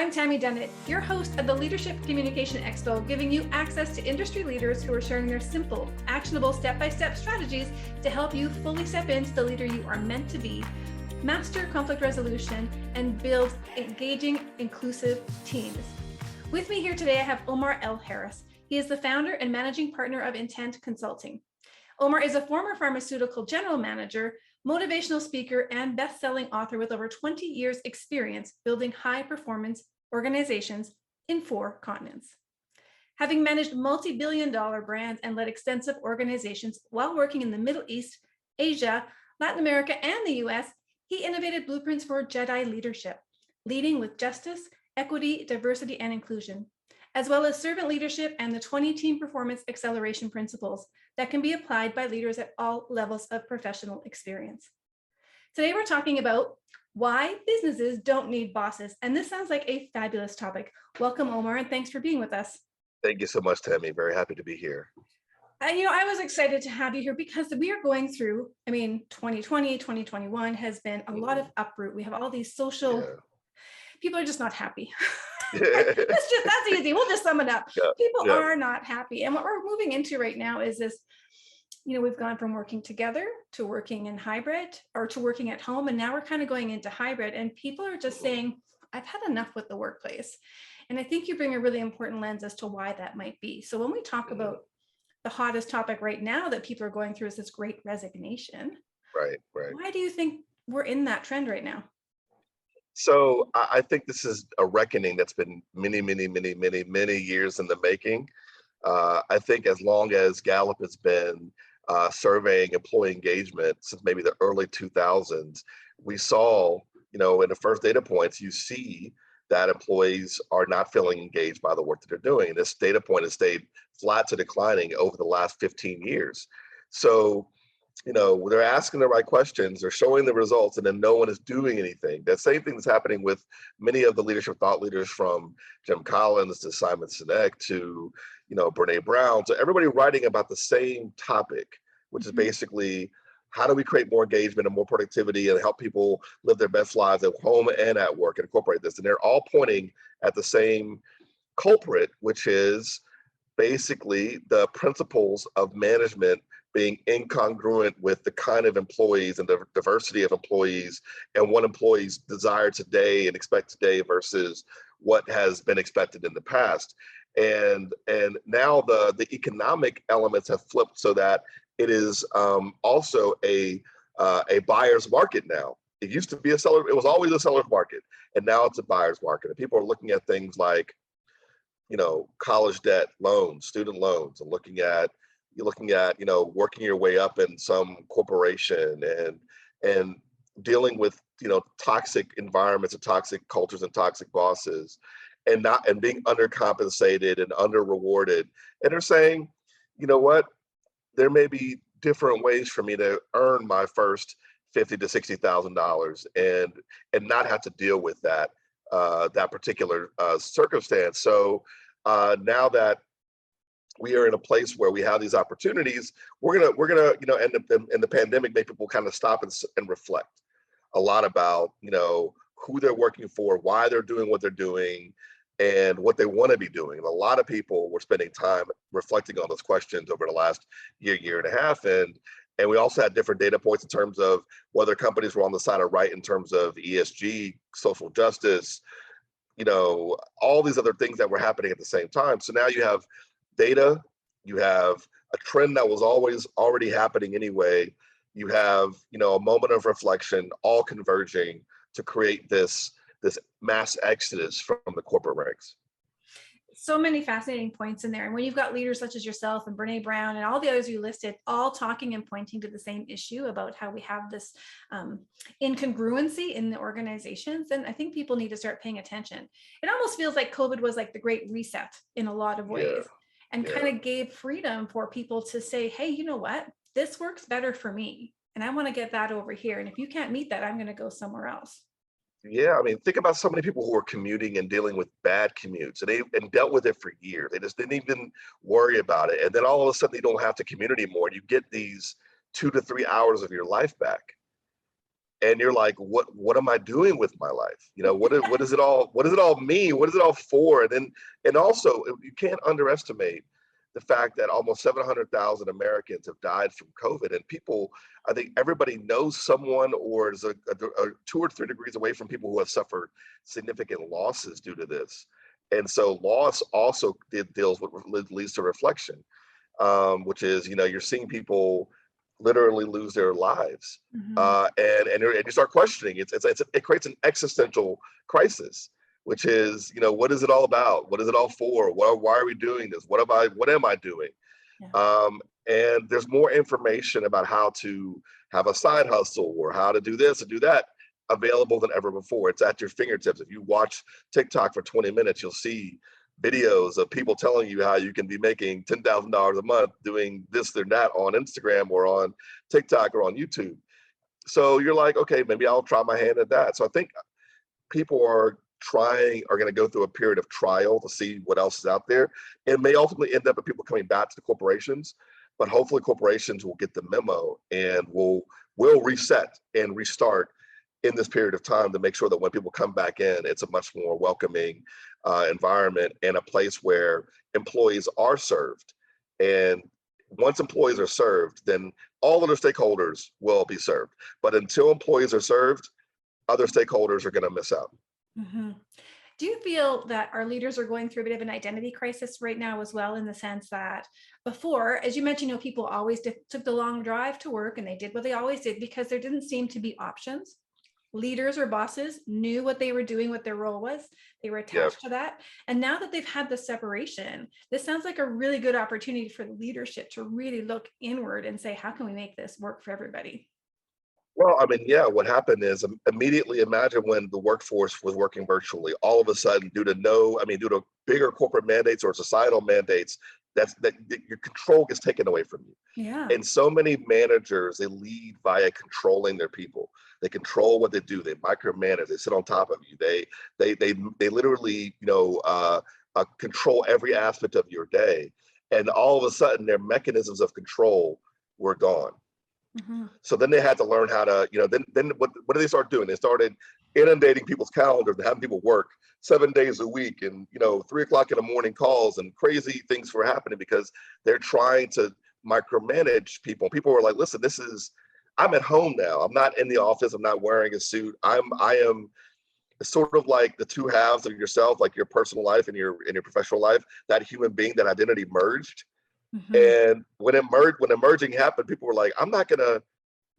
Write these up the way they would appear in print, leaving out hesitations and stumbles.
I'm Tammy Dennett, your host of the Leadership Communication Expo, giving you access to industry leaders who are sharing their simple, actionable step-by-step strategies to help you fully step into the leader you are meant to be, master conflict resolution, and build engaging, inclusive teams. With me here today, I have Omar L. Harris. He is the founder and managing partner of Intent Consulting. Omar is a former pharmaceutical general manager, motivational speaker, and best-selling author with over 20 years experience building high-performance organizations in 4 continents. Having managed multi-billion-dollar brands and led extensive organizations while working in the Middle East, Asia, Latin America, and the US, he innovated blueprints for Jedi leadership, leading with justice, equity, diversity, and inclusion, as well as servant leadership and the 20-team performance acceleration principles that can be applied by leaders at all levels of professional experience. Today, we're talking about why businesses don't need bosses. And this sounds like a fabulous topic. Welcome, Omar, and thanks for being with us. Thank you so much, Tammy. Very happy to be here. I was excited to have you here because we are going through, 2020, 2021 has been a lot of uproot. We have all these social, people are just not happy. That's easy. We'll just sum it up. People are not happy. And what we're moving into right now is this, we've gone from working together to working in hybrid or to working at home. And now we're kind of going into hybrid and people are just saying, I've had enough with the workplace. And I think you bring a really important lens as to why that might be. So when we talk about the hottest topic right now that people are going through is this Great Resignation. Right. Why do you think we're in that trend right now? So I think this is a reckoning that's been many years in the making. I think as long as Gallup has been surveying employee engagement since maybe the early 2000s, we saw, in the first data points, you see that employees are not feeling engaged by the work that they're doing. And this data point has stayed flat to declining over the last 15 years. So, they're asking the right questions, they're showing the results, and then no one is doing anything. That same thing is happening with many of the leadership thought leaders, from Jim Collins to Simon Sinek to, Brene Brown, to everybody writing about the same topic, which is basically, how do we create more engagement and more productivity and help people live their best lives at home and at work and incorporate this? And they're all pointing at the same culprit, which is basically the principles of management being incongruent with the kind of employees and the diversity of employees and what employees desire today and expect today versus what has been expected in the past. And now the economic elements have flipped so that it is also a buyer's market now. It used to be it was always a seller's market, and now it's a buyer's market. And people are looking at things like, college debt loans, student loans, and looking at working your way up in some corporation and dealing with, toxic environments and toxic cultures and toxic bosses and being undercompensated and under rewarded. And they're saying, you know what, there may be different ways for me to earn my first $50,000 to $60,000 and not have to deal with that particular circumstance. So now that we are in a place where we have these opportunities, we're gonna and the pandemic made people kind of stop and reflect a lot about who they're working for, why they're doing what they're doing, and what they want to be doing. And a lot of people were spending time reflecting on those questions over the last year and a half, and we also had different data points in terms of whether companies were on the side of right in terms of ESG, social justice, all these other things that were happening at the same time. So now you have data, you have a trend that was always already happening anyway. You have, a moment of reflection, all converging to create this mass exodus from the corporate ranks. So many fascinating points in there. And when you've got leaders such as yourself and Brene Brown and all the others you listed, all talking and pointing to the same issue about how we have this incongruency in the organizations, then I think people need to start paying attention. It almost feels like COVID was like the Great Reset in a lot of ways, and kind of gave freedom for people to say, hey, you know what, this works better for me, and I want to get that over here. And if you can't meet that, I'm going to go somewhere else. Yeah, think about so many people who are commuting and dealing with bad commutes, and dealt with it for years. They just didn't even worry about it. And then all of a sudden, you don't have to commute anymore. You get these 2 to 3 hours of your life back. and you're like, what am I doing with my life? What does it all mean? What is it all for? And also you can't underestimate the fact that almost 700,000 Americans have died from COVID, and people, I think everybody knows someone or is a 2 or 3 degrees away from people who have suffered significant losses due to this. And so loss also deals with leads to reflection, which is, you're seeing people literally lose their lives, Mm-hmm. and you start questioning. It creates an existential crisis, which is, what is it all about? What is it all for? Why are we doing this? What am I doing? Yeah. And there's more information about how to have a side hustle or how to do this and do that available than ever before. It's at your fingertips. If you watch TikTok for 20 minutes, you'll see videos of people telling you how you can be making $10,000 a month doing this or that on Instagram or on TikTok or on YouTube. So you're like, okay, maybe I'll try my hand at that. So I think people are going to go through a period of trial to see what else is out there. It may ultimately end up with people coming back to the corporations, but hopefully corporations will get the memo and will reset and restart in this period of time to make sure that when people come back in, it's a much more welcoming environment and a place where employees are served. And once employees are served, then all other stakeholders will be served. But until employees are served, other stakeholders are going to miss out. Mm-hmm. Do you feel that our leaders are going through a bit of an identity crisis right now as well, in the sense that before, as you mentioned, people always took the long drive to work and they did what they always did because there didn't seem to be options. Leaders or bosses knew what they were doing, what their role was. They were attached to that. And now that they've had the separation, this sounds like a really good opportunity for the leadership to really look inward and say, how can we make this work for everybody? Well, I mean, yeah, what happened is immediately imagine when the workforce was working virtually, all of a sudden, due to bigger corporate mandates or societal mandates, that your control gets taken away from you. Yeah. And so many managers, they lead via controlling their people. They control what they do. They micromanage. They sit on top of you. They literally, control every aspect of your day. And all of a sudden, their mechanisms of control were gone. Mm-hmm. So then they had to learn how to, then what did they start doing? They started inundating people's calendars and having people work 7 days a week and, 3 o'clock in the morning calls, and crazy things were happening because they're trying to micromanage people. People were like, listen, I'm at home now. I'm not in the office. I'm not wearing a suit. I am sort of like the two halves of yourself, like your personal life and your professional life, that human being, that identity merged. Mm-hmm. And when the merging happened, people were like, I'm not gonna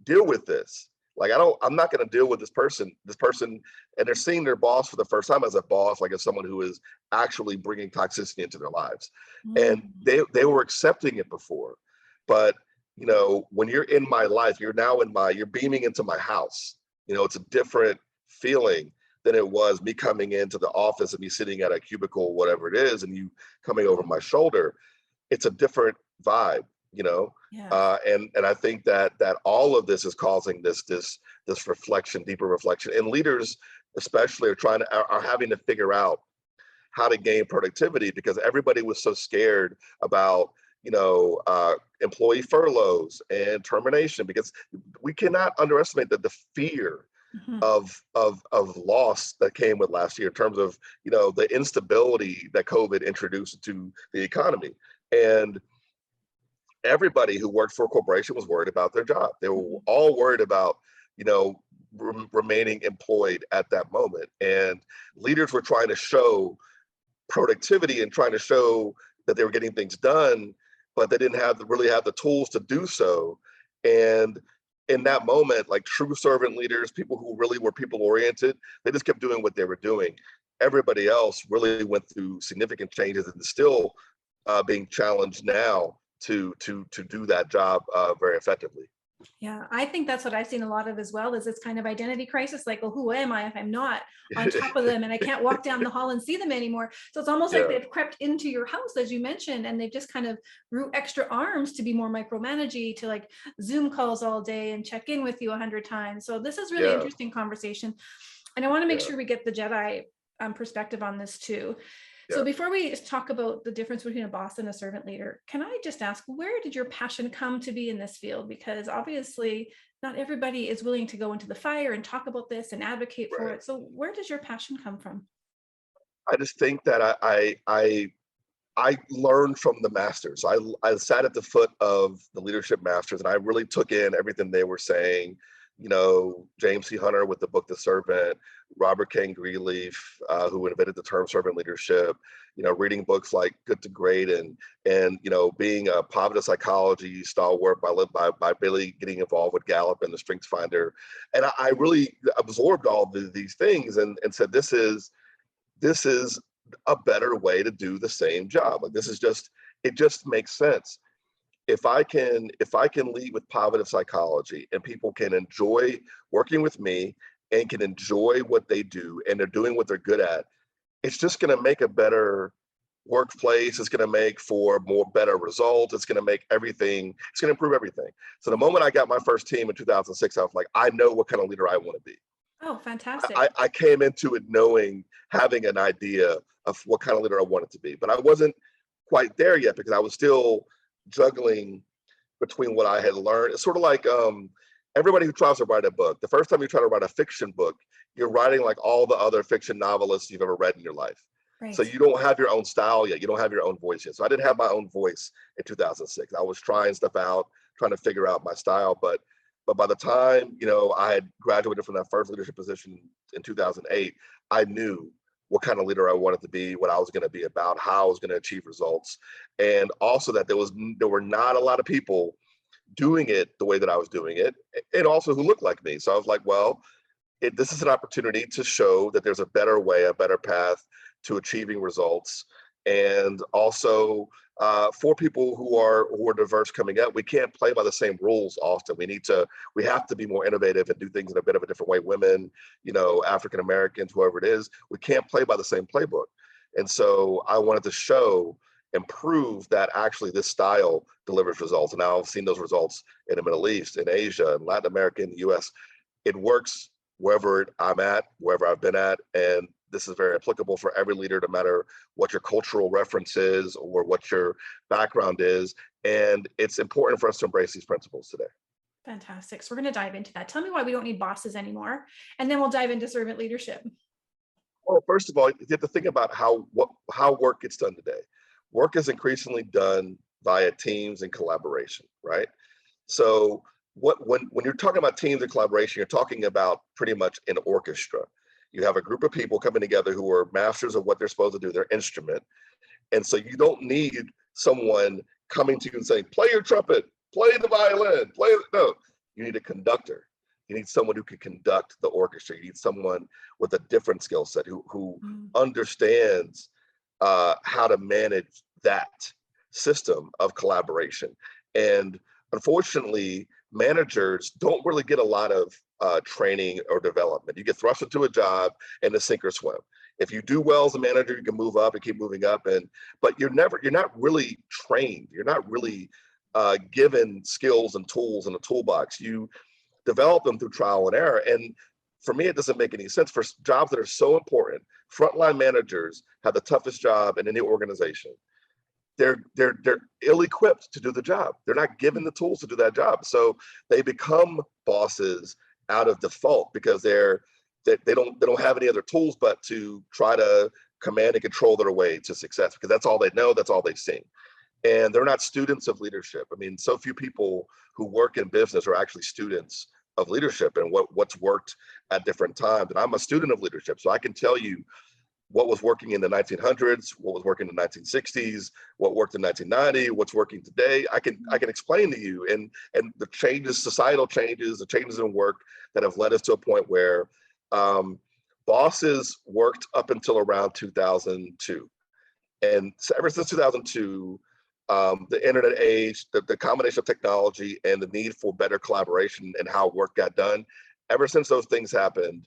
deal with this. Like, I'm not gonna deal with this person, and they're seeing their boss for the first time as a boss, like as someone who is actually bringing toxicity into their lives. And they were accepting it before. But, when you're in my life, you're beaming into my house. It's a different feeling than it was me coming into the office and me sitting at a cubicle, whatever it is, and you coming over my shoulder. It's a different vibe, Yes. and I think that all of this is causing this reflection, deeper reflection, and leaders especially are having to figure out how to gain productivity, because everybody was so scared about employee furloughs and termination, because we cannot underestimate the fear Mm-hmm. of loss that came with last year in terms of the instability that COVID introduced to the economy. And everybody who worked for a corporation was worried about their job. They were all worried about, remaining employed at that moment. And leaders were trying to show productivity and trying to show that they were getting things done, but they didn't really have the tools to do so. And in that moment, like true servant leaders, people who really were people oriented, they just kept doing what they were doing. Everybody else really went through significant changes and still being challenged now to do that job very effectively. Yeah, I think that's what I've seen a lot of as well, is this kind of identity crisis, like, well, who am I if I'm not on top of them and I can't walk down the hall and see them anymore? So it's almost like they've crept into your house, as you mentioned, and they've just kind of grew extra arms to be more micromanagey, to like Zoom calls all day and check in with you 100 times. So this is really interesting conversation. And I want to make sure we get the Jedi perspective on this too. So Yeah. before we talk about the difference between a boss and a servant leader, can I just ask, where did your passion come to be in this field? Because obviously not everybody is willing to go into the fire and talk about this and advocate for Right. it. So where does your passion come from? I just think that I learned from the masters. I sat at the foot of the leadership masters and I really took in everything they were saying. You know, James C. Hunter with the book The Servant, Robert King Greenleaf, who invented the term servant leadership, you know, reading books like Good to Great and you know, being a positive psychology stalwart by Billy getting involved with Gallup and the Strengths Finder. And I really absorbed all these things and said, this is a better way to do the same job. Like this is just, it just makes sense. If I can lead with positive psychology and people can enjoy working with me and can enjoy what they do and they're doing what they're good at, it's just going to make a better workplace. It's going to make for more better results. It's going to make everything, it's going to improve everything. So the moment I got my first team in 2006, I was like, I know what kind of leader I want to be. Oh, fantastic. I came into it knowing, having an idea of what kind of leader I wanted to be, but I wasn't quite there yet because I was still juggling between what I had learned. It's sort of like everybody who tries to write a book. The first time you try to write a fiction book, you're writing like all the other fiction novelists you've ever read in your life. So Right. you don't have your own style yet. You don't have your own voice yet. So I didn't have my own voice in 2006. I was trying stuff out, trying to figure out my style, but by the time, you know, I had graduated from that first leadership position in 2008, I knew what kind of leader I wanted to be, what I was going to be about, how I was going to achieve results, and also that there were not a lot of people doing it the way that I was doing it, and also who looked like me. So I was like, well, this is an opportunity to show that there's a better way, a better path to achieving results. And also for people who are diverse coming up, we can't play by the same rules often. We have to be more innovative and do things in a bit of a different way. Women, you know, African Americans, whoever it is, we can't play by the same playbook. And so I wanted to show and prove that actually this style delivers results. And now I've seen those results in the Middle East, in Asia, in Latin America, in the US. It works wherever I'm at, wherever I've been at. And this is very applicable for every leader, no matter what your cultural reference is or what your background is. And it's important for us to embrace these principles today. Fantastic. So we're going to dive into that. Tell me why we don't need bosses anymore. And then we'll dive into servant leadership. Well, first of all, you have to think about how work gets done today. Work is increasingly done via teams and collaboration, right? So when you're talking about teams and collaboration, you're talking about pretty much an orchestra. You have a group of people coming together who are masters of what they're supposed to do, their instrument. And so you don't need someone coming to you and saying, play your trumpet, play the violin, no, you need a conductor. You need someone who can conduct the orchestra. You need someone with a different skill set who understands how to manage that system of collaboration. And unfortunately, managers don't really get a lot of training or development. You get thrust into a job and to sink or swim. If you do well as a manager, you can move up and keep moving up. But you're not really trained. You're not really given skills and tools in a toolbox. You develop them through trial and error. And for me, it doesn't make any sense. For jobs that are so important, frontline managers have the toughest job in any organization. They're ill-equipped to do the job. They're not given the tools to do that job. So they become bosses out of default because they don't have any other tools but to try to command and control their way to success, because that's all they know, that's all they've seen. And they're not students of leadership. I mean, so few people who work in business are actually students of leadership and what's worked at different times. And I'm a student of leadership, so I can tell you what was working in the 1900s, what was working in the 1960s, what worked in 1990, what's working today. I can explain to you, and the changes, societal changes, the changes in work that have led us to a point where bosses worked up until around 2002, and so ever since 2002, the internet age, the combination of technology and the need for better collaboration and how work got done, ever since those things happened,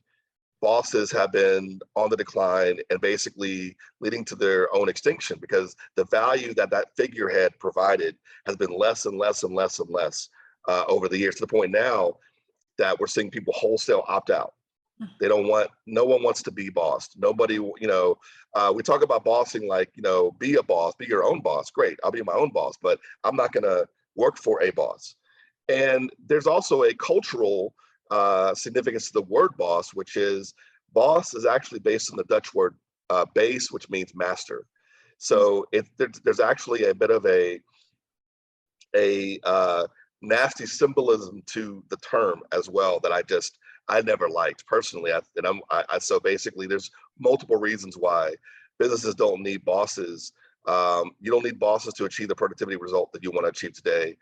bosses have been on the decline and basically leading to their own extinction, because the value that figurehead provided has been less and less and less and less over the years, to the point now that we're seeing people wholesale opt out. They don't want, no one wants to be bossed. Nobody, we talk about bossing like, be a boss, be your own boss. Great, I'll be my own boss, but I'm not going to work for a boss. And there's also a cultural significance to the word boss, which is boss is actually based on the Dutch word base, which means master. So there's actually a bit of a nasty symbolism to the term as well that I never liked personally. So basically, there's multiple reasons why businesses don't need bosses. You don't need bosses to achieve the productivity result that you want to achieve today.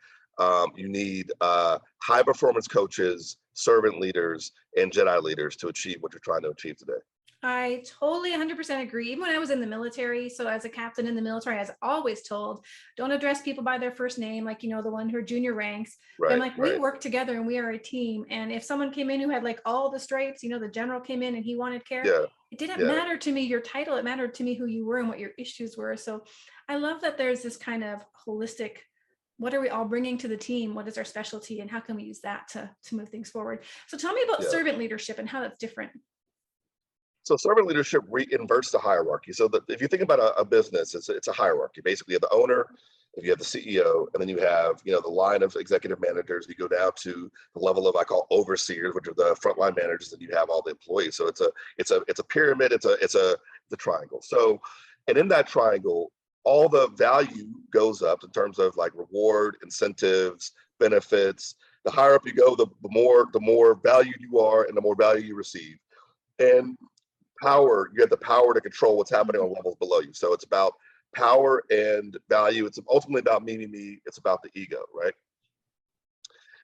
You need high performance coaches, servant leaders, and Jedi leaders to achieve what you're trying to achieve today. I totally 100% agree. Even when I was in the military, so as a captain in the military, I was always told, don't address people by their first name, like, the one who are junior ranks. But I'm like, we work together and we are a team. And if someone came in who had like all the stripes, the general came in and he wanted care, it didn't matter to me your title. It mattered to me who you were and what your issues were. So I love that there's this kind of holistic, what are we all bringing to the team? What is our specialty? And how can we use that to move things forward? So tell me about servant leadership and how that's different. So servant leadership inverts the hierarchy. So if you think about a business, it's a hierarchy. Basically, you have the owner, if you have the CEO, and then you have the line of executive managers. You go down to the level of I call overseers, which are the frontline managers, and you have all the employees. So it's a pyramid. It's the triangle. So, and in that triangle, all the value goes up in terms of like reward, incentives, benefits. The higher up you go, the more valued you are, and the more value you receive. And power, you have the power to control what's happening on levels below you. So it's about power and value. It's ultimately about me. It's about the ego, right?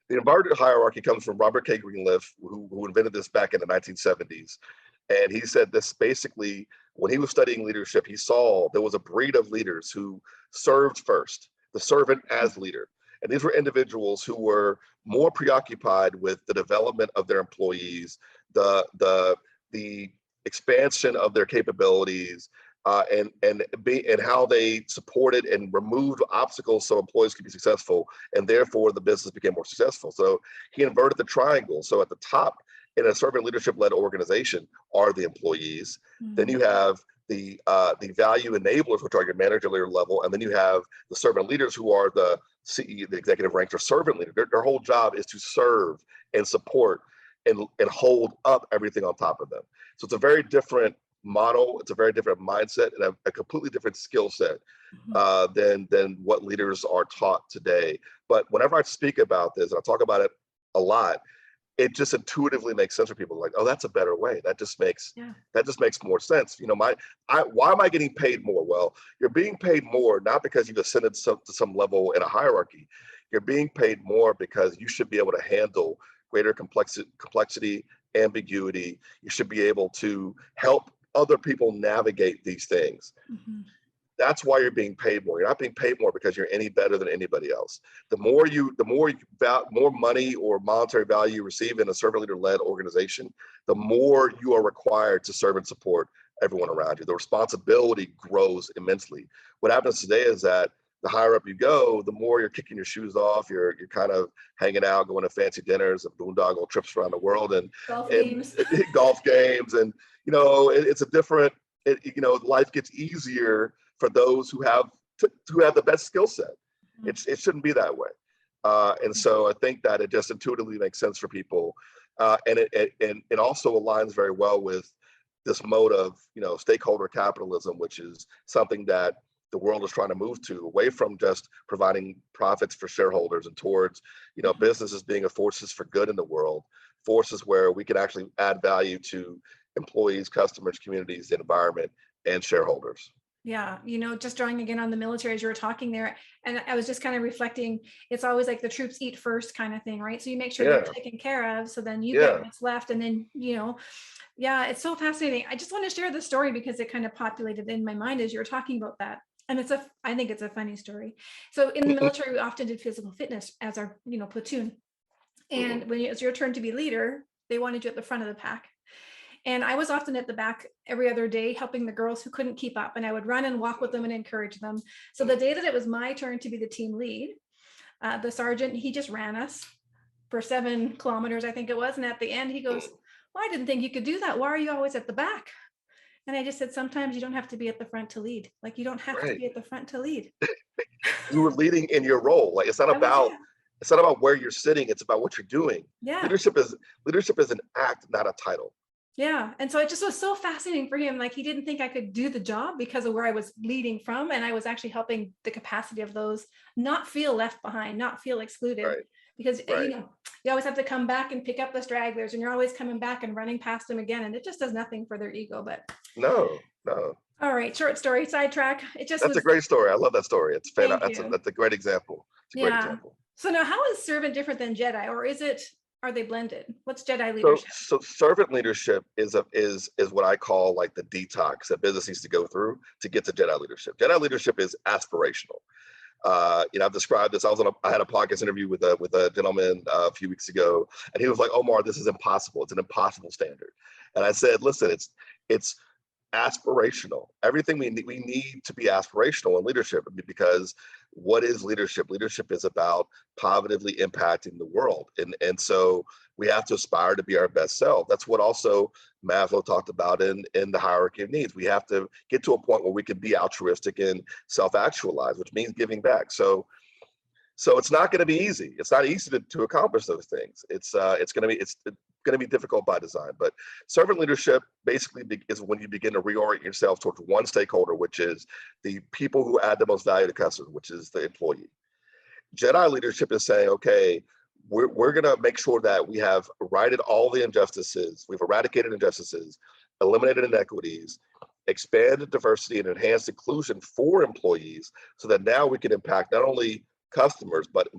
The inverted hierarchy comes from Robert K. Greenleaf, who invented this back in the 1970s. And he said this basically, when he was studying leadership, he saw there was a breed of leaders who served first, the servant as leader. And these were individuals who were more preoccupied with the development of their employees, the expansion of their capabilities, and how they supported and removed obstacles so employees could be successful, and therefore the business became more successful. So he inverted the triangle. So at the top in a servant leadership-led organization are the employees. Then you have the value enablers, which are your managerial level, and then you have the servant leaders, who are the CEO, the executive ranks, or servant leader. Their whole job is to serve and support and hold up everything on top of them. So it's a very different model. It's a very different mindset and a completely different skill set than what leaders are taught today. But whenever I speak about this, and I talk about it a lot, it just intuitively makes sense for people. Like, oh, that's a better way. That just makes more sense. Why am I getting paid more? Well, you're being paid more not because you've ascended to some level in a hierarchy. You're being paid more because you should be able to handle greater complexity, ambiguity. You should be able to help other people navigate these things. That's why you're being paid more. You're not being paid more because you're any better than anybody else. The more money or monetary value you receive in a servant leader-led organization, the more you are required to serve and support everyone around you. The responsibility grows immensely. What happens today is that the higher up you go, the more you're kicking your shoes off. You're kind of hanging out, going to fancy dinners and boondoggle trips around the world, and golf games, and it's a different. Life gets easier for those who have the best skill set. It shouldn't be that way, and so I think that it just intuitively makes sense for people, and it also aligns very well with this mode of stakeholder capitalism, which is something that the world is trying to move to, away from just providing profits for shareholders and towards businesses being a forces for good in the world, forces where we can actually add value to employees, customers, communities, the environment, and shareholders. Yeah, just drawing again on the military as you were talking there, and I was just kind of reflecting, it's always like the troops eat first kind of thing, right? So you make sure they're taken care of, so then you get what's left, and then it's so fascinating. I just want to share the story because it kind of populated in my mind as you were talking about that. And I think it's a funny story. So in the military, we often did physical fitness as our, platoon. And when it was your turn to be leader, they wanted you at the front of the pack. And I was often at the back every other day, helping the girls who couldn't keep up. And I would run and walk with them and encourage them. So the day that it was my turn to be the team lead, the sergeant, he just ran us for 7 kilometers, I think it was. And at the end, he goes, well, I didn't think you could do that. Why are you always at the back? And I just said, sometimes you don't have to be at the front to lead. Like, you don't have to Right. be at the front to lead. You were leading in your role. Like I was, yeah. it's not about where you're sitting, it's about what you're doing. Yeah. Leadership is an act, not a title. Yeah. And so it just was so fascinating for him. Like, he didn't think I could do the job because of where I was leading from. And I was actually helping the capacity of those not feel left behind, not feel excluded. Right. Because, Right. you always have to come back and pick up the stragglers, and you're always coming back and running past them again. And it just does nothing for their ego. But No, no. all right, short story, sidetrack. It just That's a was, great story. I love that story. It's fan thank you. that's a great example. It's a great Yeah. example. So now, how is servant different than Jedi, or are they blended? What's Jedi So, leadership? so servant leadership is what I call like the detox that business needs to go through to get to Jedi leadership. Jedi leadership is aspirational. I've described this. I had a podcast interview with a gentleman a few weeks ago, and he was like, "Omar, this is impossible. It's an impossible standard." And I said, "Listen, it's aspirational. Everything we need to be aspirational in leadership, because what is leadership? Leadership is about positively impacting the world, and so we have to aspire to be our best self. That's what also Maslow talked about in the hierarchy of needs. We have to get to a point where we can be altruistic and self-actualized, which means giving back. So it's not going to be easy. It's not easy to accomplish those things. It's going to be difficult by design. But servant leadership basically is when you begin to reorient yourself towards one stakeholder, which is the people who add the most value to customers, which is the employee. Jedi leadership is saying, okay, we're going to make sure that we have righted all the injustices, we've eradicated injustices, eliminated inequities, expanded diversity and enhanced inclusion for employees, so that now we can impact not only customers, but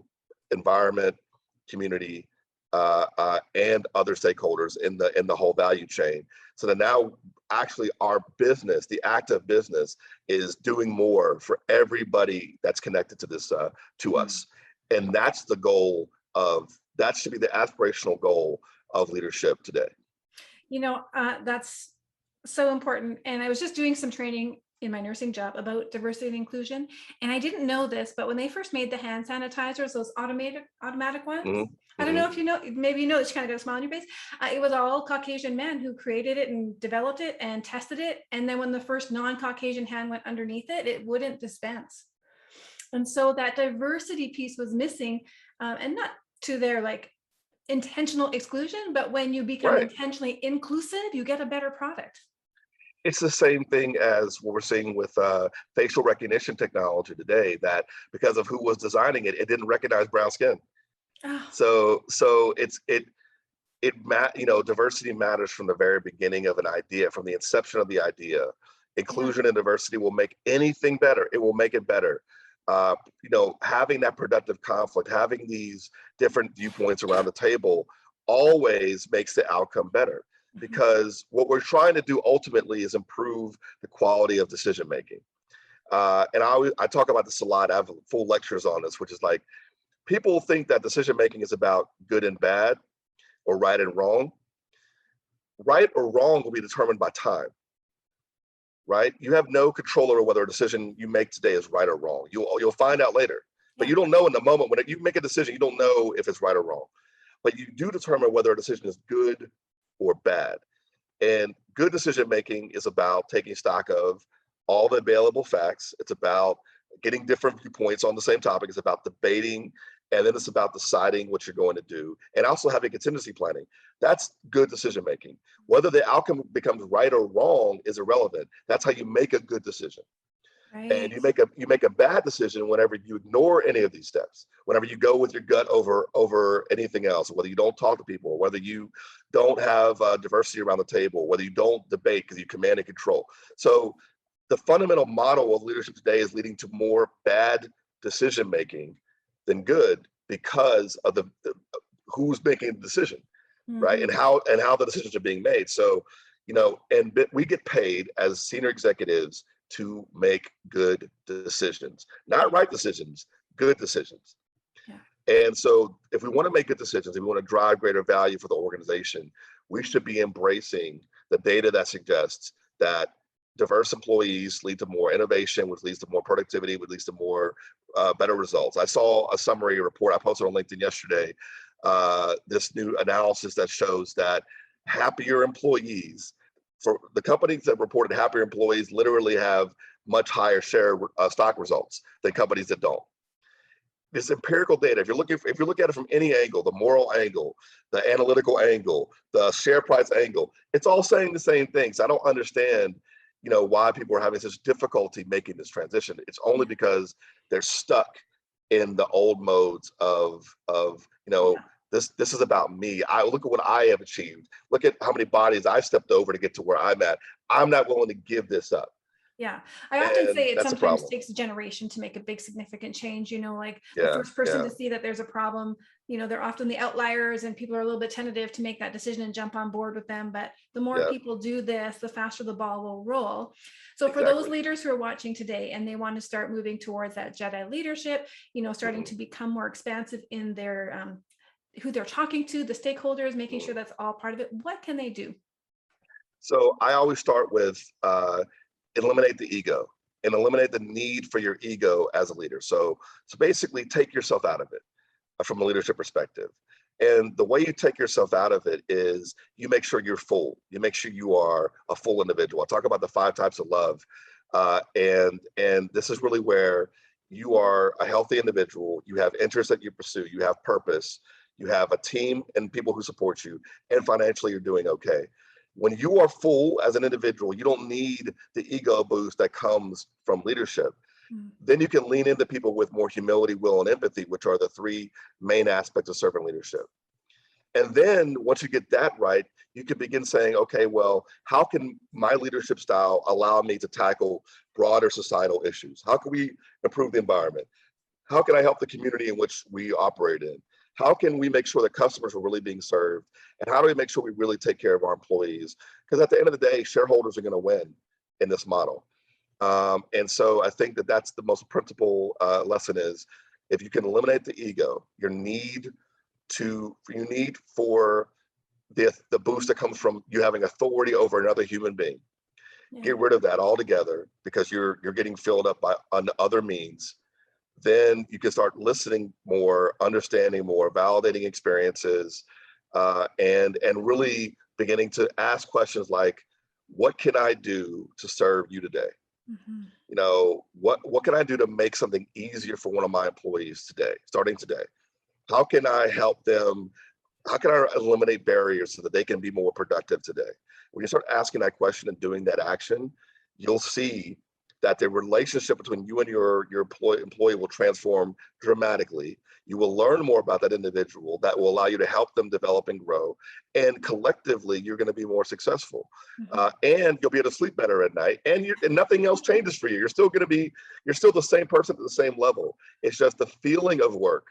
environment, community, and other stakeholders in the whole value chain. So that now actually our business, the active business, is doing more for everybody that's connected to this to us. And that's the goal that should be the aspirational goal of leadership today. That's so important. And I was just doing some training in my nursing job about diversity and inclusion. And I didn't know this, but when they first made the hand sanitizers, those automatic ones, Mm-hmm. I don't know if you know, maybe you know, it's kind of got a smile on your face. It was all Caucasian men who created it and developed it and tested it. And then when the first non-Caucasian hand went underneath it, it wouldn't dispense. And so that diversity piece was missing, and not to their like intentional exclusion, but when you become Right. intentionally inclusive, you get a better product. It's the same thing as what we're seeing with facial recognition technology today, that because of who was designing it, it didn't recognize brown skin. Oh, So diversity matters from the very beginning of an idea, from the inception of the idea. Inclusion and diversity will make anything better. It will make it better. Having that productive conflict, having these different viewpoints around the table always makes the outcome better, because what we're trying to do ultimately is improve the quality of decision making. And I talk about this a lot. I have full lectures on this, which is like, people think that decision making is about good and bad or right and wrong. Right or wrong will be determined by time. Right? You have no control over whether a decision you make today is right or wrong. You'll find out later, but you don't know in the moment. When you make a decision, you don't know if it's right or wrong, but you do determine whether a decision is good or bad. And good decision making is about taking stock of all the available facts. It's about getting different viewpoints on the same topic. It's about debating, and then it's about deciding what you're going to do, and also having contingency planning. That's good decision making. Whether the outcome becomes right or wrong is irrelevant. That's how you make a good decision. right. And you make a bad decision whenever you ignore any of these steps, whenever you go with your gut over anything else, whether you don't talk to people, whether you don't have diversity around the table, whether you don't debate because you command and control. So the fundamental model of leadership today is leading to more bad decision making than good, because of the who's making the decision, right? And how the decisions are being made. So, and we get paid as senior executives to make good decisions, not right decisions, good decisions. Yeah. And so if we want to make good decisions, if we want to drive greater value for the organization, we should be embracing the data that suggests that diverse employees lead to more innovation, which leads to more productivity, which leads to more better results. I saw a summary report I posted on LinkedIn yesterday, this new analysis that shows that happier employees. For the companies that reported happier employees literally have much higher share stock results than companies that don't. This empirical data, if you look at it from any angle, the moral angle, the analytical angle, the share price angle, it's all saying the same things. I don't understand, why people are having such difficulty making this transition. It's only because they're stuck in the old modes of this is about me. I look at what I have achieved. Look at how many bodies I've stepped over to get to where I'm at. I'm not willing to give this up. Yeah. I often And say it that's a sometimes problem. takes a generation to make a big significant change, like the Yeah, first person yeah, to see that there's a problem, they're often the outliers and people are a little bit tentative to make that decision and jump on board with them. But the more yeah, people do this, the faster the ball will roll. So for those exactly. leaders who are watching today and they want to start moving towards that Jedi leadership, starting to become more expansive in their who they're talking to, the stakeholders, making sure that's all part of it, what can they do? So I always start with eliminate the ego and eliminate the need for your ego as a leader. So basically take yourself out of it from a leadership perspective. And the way you take yourself out of it is you make sure you're full. You make sure you are a full individual. I talk about the 5 types of love. And this is really where you are a healthy individual. You have interests that you pursue. You have purpose. You have a team and people who support you. And financially, you're doing okay. When you are full as an individual, you don't need the ego boost that comes from leadership. Then you can lean into people with more humility, will, and empathy, which are the 3 main aspects of servant leadership. And then once you get that right, you can begin saying, okay, well, how can my leadership style allow me to tackle broader societal issues? How can we improve the environment? How can I help the community in which we operate in? How can we make sure that customers are really being served? And how do we make sure we really take care of our employees? Because at the end of the day, shareholders are going to win in this model. And so I think that that's the most principal lesson is if you can eliminate the ego, you need for the boost that comes from you having authority over another human being. Yeah. Get rid of that altogether because you're getting filled up on other means. Then you can start listening more, understanding more, validating experiences, and really beginning to ask questions like, what can I do to serve you today? What can I do to make something easier for one of my employees today, starting today? How can I help them? How can I eliminate barriers so that they can be more productive today? When you start asking that question and doing that action, you'll see that the relationship between you and your employee will transform dramatically. You will learn more about that individual that will allow you to help them develop and grow. And collectively, you're going to be more successful. And you'll be able to sleep better at night. And nothing else changes for you. You're still the same person at the same level. It's just the feeling of work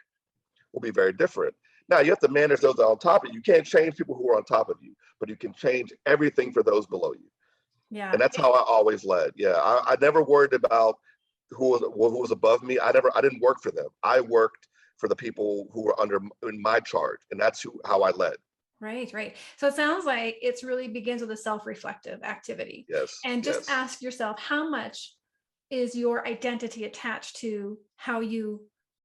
will be very different. Now, you have to manage those on top of you. You can't change people who are on top of you, but you can change everything for those below you. Yeah. And that's how I always led. Yeah. I never worried about who was above me. I didn't work for them. I worked for the people who were in my charge. And that's how I led. Right. So it sounds like it's really begins with a self-reflective activity. Yes. And just ask yourself, how much is your identity attached to how you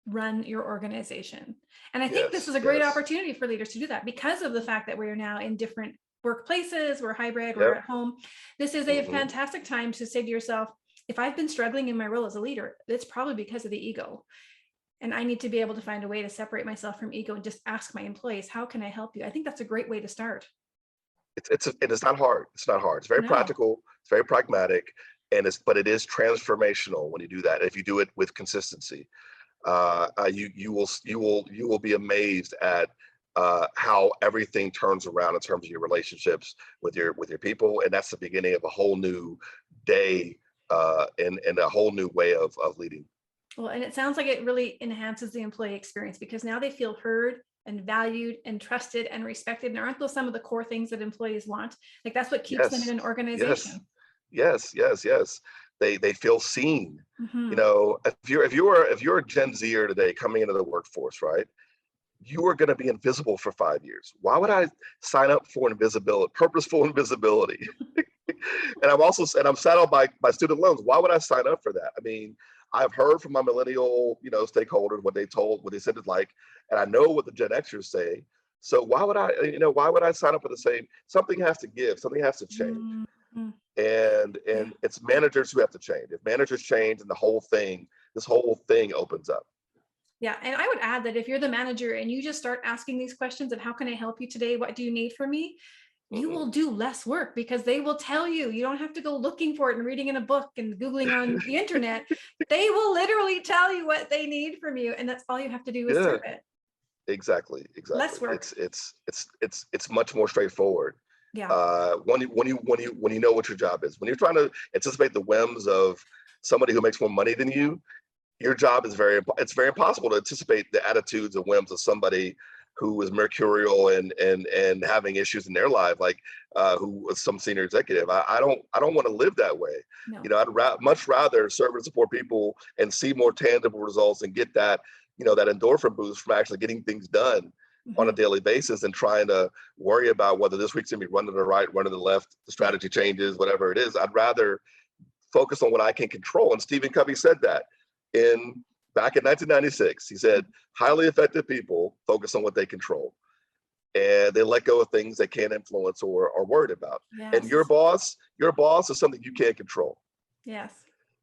run your organization? And I think this is a great opportunity for leaders to do that because of the fact that we're now in different workplaces, we're hybrid, we're at home. This is a fantastic time to say to yourself, if I've been struggling in my role as a leader, it's probably because of the ego. And I need to be able to find a way to separate myself from ego and just ask my employees, how can I help you? I think that's a great way to start. It's not hard. It's not hard. It's very practical. It's very pragmatic. But it is transformational when you do that. If you do it with consistency, you will be amazed at how everything turns around in terms of your relationships with your people, and that's the beginning of a whole new day and a whole new way of leading. Well, and it sounds like it really enhances the employee experience because now they feel heard and valued and trusted and respected. And aren't those some of the core things that employees want? Like that's what keeps them in an organization. Yes. They feel seen. If you're a Gen Zer today coming into the workforce, right? You are going to be invisible for 5 years. Why would I sign up for purposeful invisibility? And I'm saddled by student loans. Why would I sign up for that? I mean, I've heard from my millennial, stakeholders what they said it's like, and I know what the Gen Xers say. So why would I sign up for the same? Something has to give, something has to change. Mhm. And Yeah. it's managers who have to change. If managers change, then this whole thing opens up. Yeah, and I would add that if you're the manager and you just start asking these questions of how can I help you today? What do you need from me? You Mhm. will do less work because they will tell you. You don't have to go looking for it and reading in a book and Googling on the internet. They will literally tell you what they need from you. And that's all you have to do is Yeah, serve it. exactly, Less exactly. work. It's much more straightforward. Yeah. When you know what your job is, when you're trying to anticipate the whims of somebody who makes more money than you, your job is it's very impossible to anticipate the attitudes and whims of somebody who is mercurial and having issues in their life, like who was some senior executive. I don't want to live that way. No. Much rather serve and support people and see more tangible results and get that, that endorphin boost from actually getting things done on a Mhm. daily basis and trying to worry about whether this week's gonna be run to the right, run to the left, the Yeah. strategy changes, whatever it is. I'd rather focus on what I can control. And Stephen Covey said that in back in 1996. He said, highly effective people focus on what they control and they let go of things they can't influence or are worried about. And Yes. your boss is something you can't control. Yes.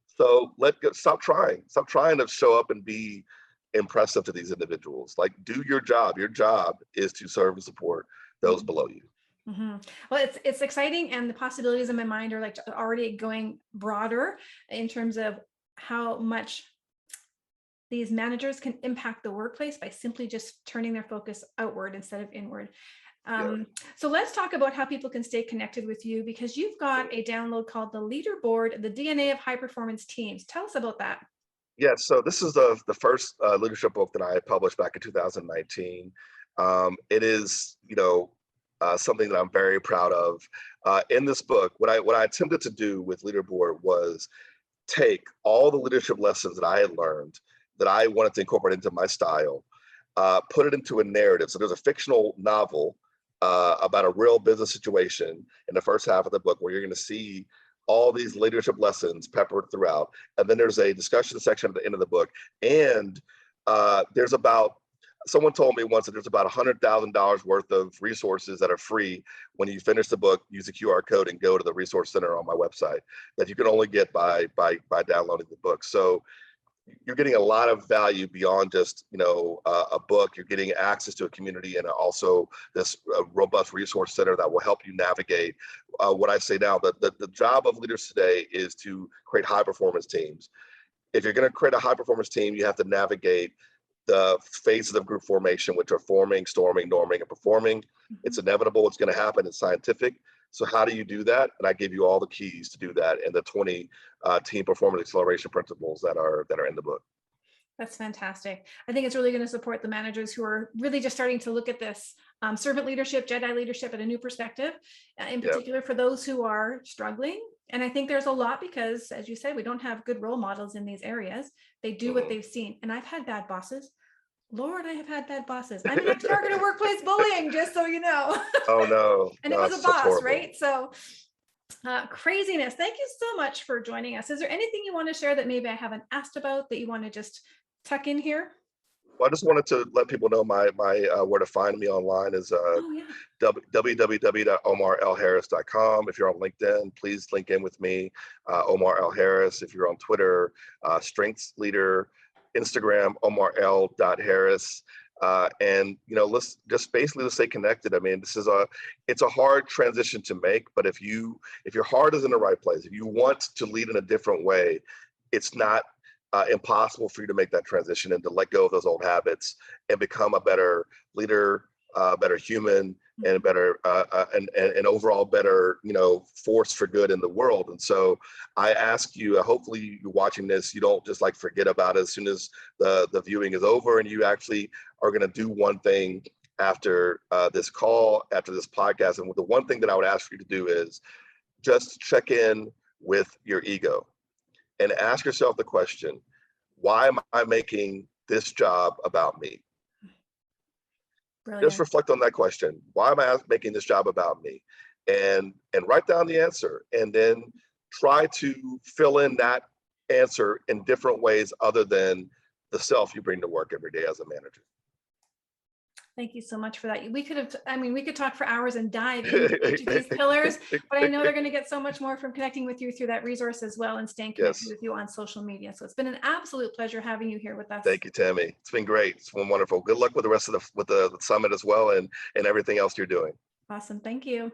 So stop trying. Stop trying to show up and be impressive to these individuals. Like, do your job. Your job is to serve and support those Mhm. below you. Mhm. Well, it's exciting, and the possibilities in my mind are like already going broader in terms of how much these managers can impact the workplace by simply just turning their focus outward instead of inward. Yeah. So let's talk about how people can stay connected with you because you've got a download called the Leaderboard, the DNA of High Performance Teams. Tell us about that. Yeah, so this is the first leadership book that I published back in 2019. It is, something that I'm very proud of. In this book, what I attempted to do with Leaderboard was take all the leadership lessons that I had learned that I wanted to incorporate into my style, put it into a narrative. So there's a fictional novel about a real business situation in the first half of the book where you're going to see all these leadership lessons peppered throughout. And then there's a discussion section at the end of the book. And there's about, someone told me once that there's about $100,000 worth of resources that are free when you finish the book, use the QR code and go to the resource center on my website that you can only get by downloading the book. So you're getting a lot of value beyond just a book. You're getting access to a community and also this robust resource center that will help you navigate what I say now. The job of leaders today is to create high performance teams. If you're going to create a high performance team, you have to navigate the phases of group formation, which are forming, storming, norming, and performing. It's Mhm. inevitable. It's going to happen. It's scientific. So how do you do that? And I give you all the keys to do that in the 20 team performance acceleration principles that are in the book. That's fantastic. I think it's really going to support the managers who are really just starting to look at this servant leadership, Jedi leadership at a new perspective, in Yeah. particular for those who are struggling. And I think there's a lot because, as you said, we don't have good role models in these areas. They do what Mhm. they've seen. And I've had bad bosses. Lord, I have had bad bosses. I'm in a target of workplace bullying, just so you know. Oh no, And it no, was a it's such boss, horrible. right? So craziness. Thank you so much for joining us. Is there anything you want to share that maybe I haven't asked about that you want to just tuck in here? Well, I just wanted to let people know my where to find me online is Oh, yeah. www.omarlharris.com. If you're on LinkedIn, please link in with me, Omar L. Harris. If you're on Twitter, Strengths Leader, Instagram, omarl.harris. And let's just basically stay connected. I mean, it's a hard transition to make, but if your heart is in the right place, if you want to lead in a different way, it's not impossible for you to make that transition and to let go of those old habits and become a better leader, better human, and better and overall better force for good in the world. And so I ask you, hopefully you're watching this, you don't just like forget about it as soon as the viewing is over, and you actually are going to do one thing after this call, after this podcast. And the one thing that I would ask for you to do is just check in with your ego and ask yourself the question, why am I making this job about me? Just Brilliant. reflect on that question. Why am I making this job about me? And write down the answer, and then try to fill in that answer in different ways other than the self you bring to work every day as a manager. Thank you so much for that. We could have, I mean, we could talk for hours and dive into each of these pillars, but I know they're going to get so much more from connecting with you through that resource as well and staying connected Yes. with you on social media. So it's been an absolute pleasure having you here with us. Thank you, Tammy. It's been great. It's been wonderful. Good luck with the rest of the summit as well, and everything else you're doing. Awesome. Thank you.